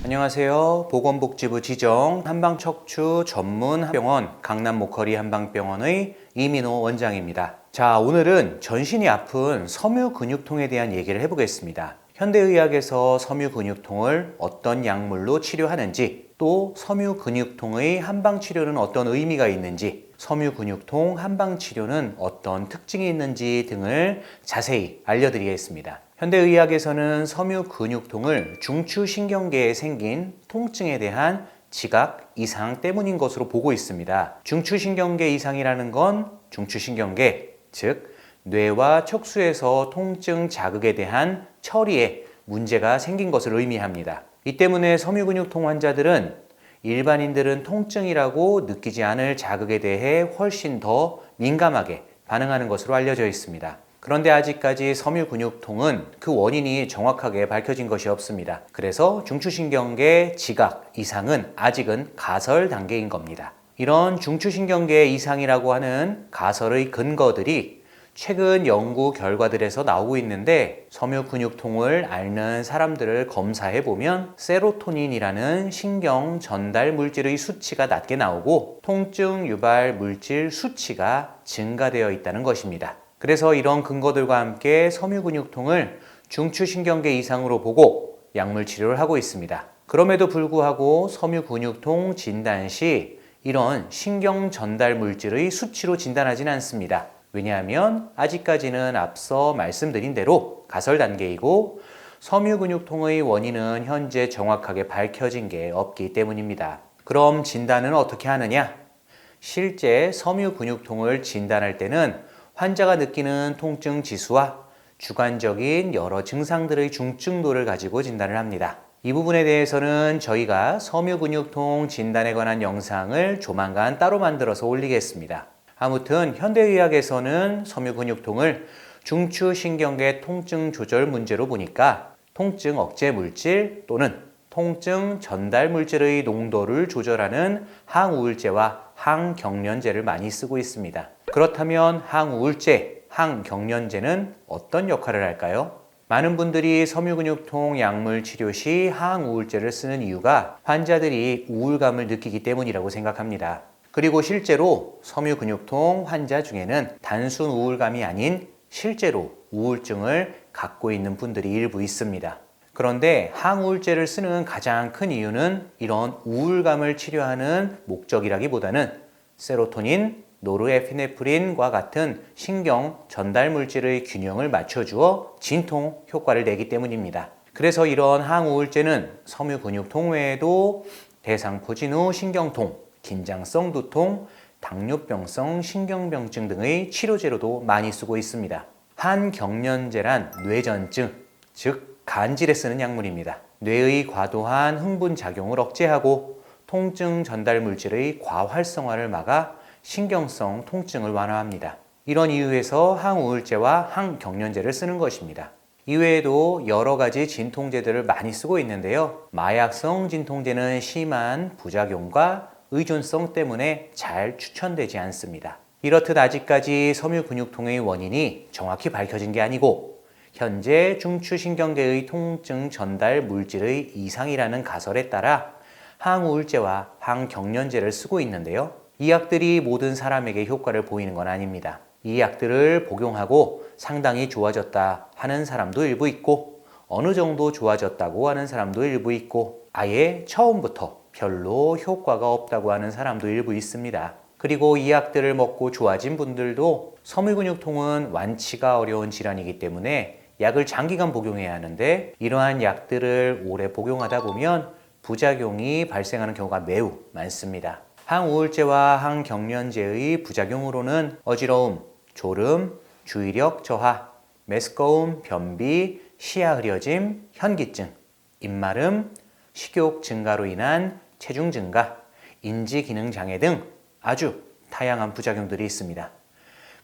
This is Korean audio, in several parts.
안녕하세요. 보건복지부 지정 한방척추 전문 병원 강남 모커리 한방병원의 이민호 원장입니다. 자, 오늘은 전신이 아픈 섬유근육통에 대한 얘기를 해보겠습니다. 현대의학에서 섬유근육통을 어떤 약물로 치료하는지, 또 섬유근육통의 한방치료는 어떤 의미가 있는지, 섬유근육통 한방치료는 어떤 특징이 있는지 등을 자세히 알려드리겠습니다. 현대의학에서는 섬유근육통을 중추신경계에 생긴 통증에 대한 지각 이상 때문인 것으로 보고 있습니다. 중추신경계 이상이라는 건 중추신경계, 즉 뇌와 척수에서 통증 자극에 대한 처리에 문제가 생긴 것을 의미합니다. 이 때문에 섬유근육통 환자들은 일반인들은 통증이라고 느끼지 않을 자극에 대해 훨씬 더 민감하게 반응하는 것으로 알려져 있습니다. 그런데 아직까지 섬유근육통은 그 원인이 정확하게 밝혀진 것이 없습니다. 그래서 중추신경계 지각 이상은 아직은 가설 단계인 겁니다. 이런 중추신경계 이상이라고 하는 가설의 근거들이 최근 연구 결과들에서 나오고 있는데, 섬유근육통을 앓는 사람들을 검사해보면 세로토닌이라는 신경 전달 물질의 수치가 낮게 나오고 통증 유발 물질 수치가 증가되어 있다는 것입니다. 그래서 이런 근거들과 함께 섬유근육통을 중추신경계 이상으로 보고 약물 치료를 하고 있습니다. 그럼에도 불구하고 섬유근육통 진단 시 이런 신경 전달 물질의 수치로 진단하지는 않습니다. 왜냐하면 아직까지는 앞서 말씀드린 대로 가설 단계이고 섬유근육통의 원인은 현재 정확하게 밝혀진 게 없기 때문입니다. 그럼 진단은 어떻게 하느냐? 실제 섬유근육통을 진단할 때는 환자가 느끼는 통증 지수와 주관적인 여러 증상들의 중증도를 가지고 진단을 합니다. 이 부분에 대해서는 저희가 섬유근육통 진단에 관한 영상을 조만간 따로 만들어서 올리겠습니다. 아무튼 현대의학에서는 섬유근육통을 중추신경계 통증 조절 문제로 보니까 통증 억제 물질 또는 통증 전달 물질의 농도를 조절하는 항우울제와 항경련제를 많이 쓰고 있습니다. 그렇다면 항우울제, 항경련제는 어떤 역할을 할까요? 많은 분들이 섬유근육통 약물 치료 시 항우울제를 쓰는 이유가 환자들이 우울감을 느끼기 때문이라고 생각합니다. 그리고 실제로 섬유근육통 환자 중에는 단순 우울감이 아닌 실제로 우울증을 갖고 있는 분들이 일부 있습니다. 그런데 항우울제를 쓰는 가장 큰 이유는 이런 우울감을 치료하는 목적이라기보다는 세로토닌, 노르에피네프린과 같은 신경 전달 물질의 균형을 맞춰주어 진통 효과를 내기 때문입니다. 그래서 이런 항우울제는 섬유근육통 외에도 대상포진후 신경통, 긴장성 두통, 당뇨병성 신경병증 등의 치료제로도 많이 쓰고 있습니다. 항경련제란 뇌전증, 즉 간질에 쓰는 약물입니다. 뇌의 과도한 흥분 작용을 억제하고 통증 전달 물질의 과활성화를 막아 신경성 통증을 완화합니다. 이런 이유에서 항우울제와 항경련제를 쓰는 것입니다. 이외에도 여러 가지 진통제들을 많이 쓰고 있는데요. 마약성 진통제는 심한 부작용과 의존성 때문에 잘 추천되지 않습니다. 이렇듯 아직까지 섬유근육통의 원인이 정확히 밝혀진 게 아니고 현재 중추신경계의 통증 전달 물질의 이상이라는 가설에 따라 항우울제와 항경련제를 쓰고 있는데요. 이 약들이 모든 사람에게 효과를 보이는 건 아닙니다. 이 약들을 복용하고 상당히 좋아졌다 하는 사람도 일부 있고 어느 정도 좋아졌다고 하는 사람도 일부 있고 아예 처음부터 별로 효과가 없다고 하는 사람도 일부 있습니다. 그리고 이 약들을 먹고 좋아진 분들도 섬유근육통은 완치가 어려운 질환이기 때문에 약을 장기간 복용해야 하는데 이러한 약들을 오래 복용하다 보면 부작용이 발생하는 경우가 매우 많습니다. 항우울제와 항경련제의 부작용으로는 어지러움, 졸음, 주의력 저하, 메스꺼움, 변비, 시야 흐려짐, 현기증, 입마름, 식욕 증가로 인한 체중 증가, 인지 기능 장애 등 아주 다양한 부작용들이 있습니다.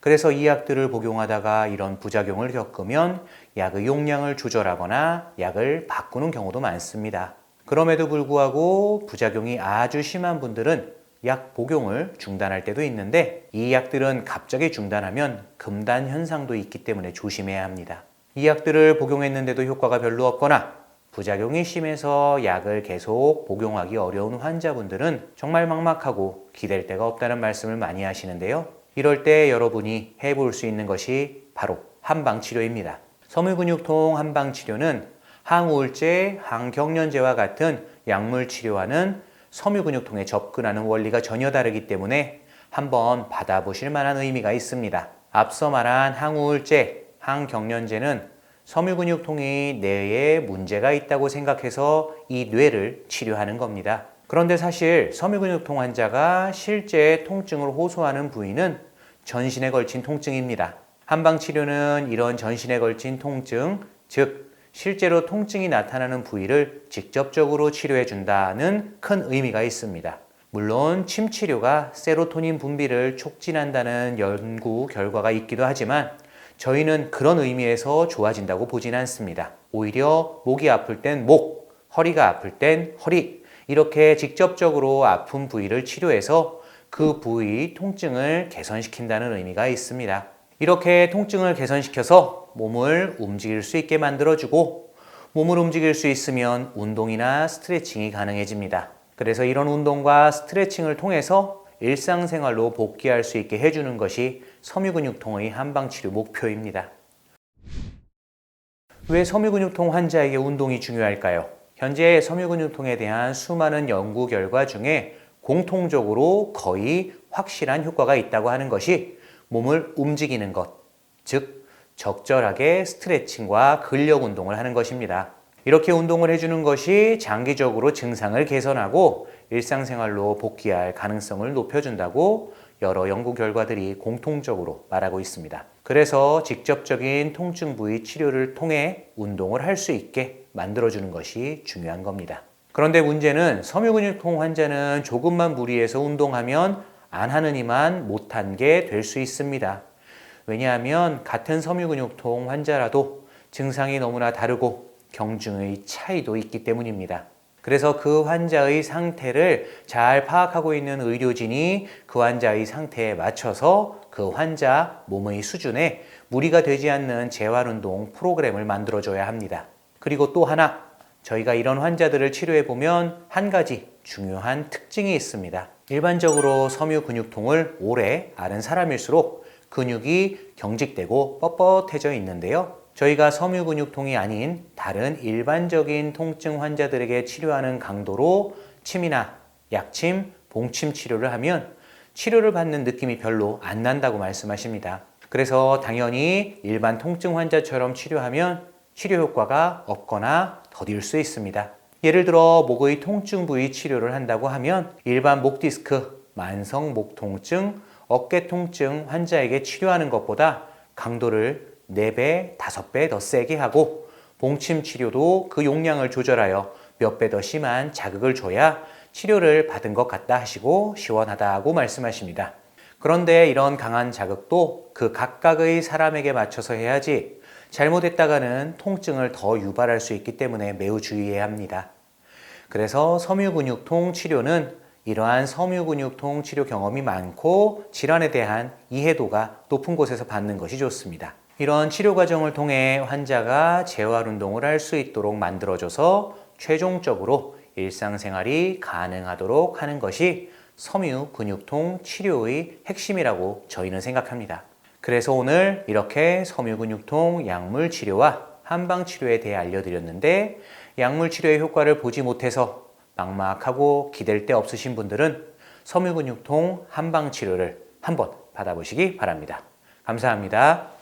그래서 이 약들을 복용하다가 이런 부작용을 겪으면 약의 용량을 조절하거나 약을 바꾸는 경우도 많습니다. 그럼에도 불구하고 부작용이 아주 심한 분들은 약 복용을 중단할 때도 있는데 이 약들은 갑자기 중단하면 금단 현상도 있기 때문에 조심해야 합니다. 이 약들을 복용했는데도 효과가 별로 없거나 부작용이 심해서 약을 계속 복용하기 어려운 환자분들은 정말 막막하고 기댈 데가 없다는 말씀을 많이 하시는데요. 이럴 때 여러분이 해볼 수 있는 것이 바로 한방치료입니다. 섬유근육통 한방치료는 항우울제, 항경련제와 같은 약물 치료와는 섬유근육통에 접근하는 원리가 전혀 다르기 때문에 한번 받아보실 만한 의미가 있습니다. 앞서 말한 항우울제, 항경련제는 섬유근육통이 뇌에 문제가 있다고 생각해서 이 뇌를 치료하는 겁니다. 그런데 사실 섬유근육통 환자가 실제 통증을 호소하는 부위는 전신에 걸친 통증입니다. 한방치료는 이런 전신에 걸친 통증, 즉 실제로 통증이 나타나는 부위를 직접적으로 치료해 준다는 큰 의미가 있습니다. 물론 침 치료가 세로토닌 분비를 촉진한다는 연구 결과가 있기도 하지만 저희는 그런 의미에서 좋아진다고 보진 않습니다. 오히려 목이 아플 땐 목, 허리가 아플 땐 허리, 이렇게 직접적으로 아픈 부위를 치료해서 그 부위 통증을 개선시킨다는 의미가 있습니다. 이렇게 통증을 개선시켜서 몸을 움직일 수 있게 만들어주고 몸을 움직일 수 있으면 운동이나 스트레칭이 가능해집니다. 그래서 이런 운동과 스트레칭을 통해서 일상생활로 복귀할 수 있게 해주는 것이 섬유근육통의 한방치료 목표입니다. 왜 섬유근육통 환자에게 운동이 중요할까요? 현재 섬유근육통에 대한 수많은 연구 결과 중에 공통적으로 거의 확실한 효과가 있다고 하는 것이 몸을 움직이는 것, 즉 적절하게 스트레칭과 근력 운동을 하는 것입니다. 이렇게 운동을 해주는 것이 장기적으로 증상을 개선하고 일상생활로 복귀할 가능성을 높여준다고 여러 연구 결과들이 공통적으로 말하고 있습니다. 그래서 직접적인 통증 부위 치료를 통해 운동을 할 수 있게 만들어주는 것이 중요한 겁니다. 그런데 문제는 섬유근육통 환자는 조금만 무리해서 운동하면 안 하는 이만 못한 게 될 수 있습니다. 왜냐하면 같은 섬유근육통 환자라도 증상이 너무나 다르고 경중의 차이도 있기 때문입니다. 그래서 그 환자의 상태를 잘 파악하고 있는 의료진이 그 환자의 상태에 맞춰서 그 환자 몸의 수준에 무리가 되지 않는 재활운동 프로그램을 만들어줘야 합니다. 그리고 또 하나, 저희가 이런 환자들을 치료해보면 한 가지 중요한 특징이 있습니다. 일반적으로 섬유근육통을 오래 앓은 사람일수록 근육이 경직되고 뻣뻣해져 있는데요. 저희가 섬유근육통이 아닌 다른 일반적인 통증 환자들에게 치료하는 강도로 침이나 약침, 봉침 치료를 하면 치료를 받는 느낌이 별로 안 난다고 말씀하십니다. 그래서 당연히 일반 통증 환자처럼 치료하면 치료 효과가 없거나 더딜 수 있습니다. 예를 들어 목의 통증 부위 치료를 한다고 하면 일반 목 디스크, 만성 목 통증, 어깨 통증 환자에게 치료하는 것보다 강도를 4배, 5배 더 세게 하고 봉침 치료도 그 용량을 조절하여 몇 배 더 심한 자극을 줘야 치료를 받은 것 같다 하시고 시원하다고 말씀하십니다. 그런데 이런 강한 자극도 그 각각의 사람에게 맞춰서 해야지 잘못했다가는 통증을 더 유발할 수 있기 때문에 매우 주의해야 합니다. 그래서 섬유근육통 치료는 이러한 섬유근육통 치료 경험이 많고 질환에 대한 이해도가 높은 곳에서 받는 것이 좋습니다. 이런 치료 과정을 통해 환자가 재활운동을 할 수 있도록 만들어줘서 최종적으로 일상생활이 가능하도록 하는 것이 섬유근육통 치료의 핵심이라고 저희는 생각합니다. 그래서 오늘 이렇게 섬유근육통 약물 치료와 한방 치료에 대해 알려드렸는데 약물 치료의 효과를 보지 못해서 막막하고 기댈 데 없으신 분들은 섬유근육통 한방 치료를 한번 받아보시기 바랍니다. 감사합니다.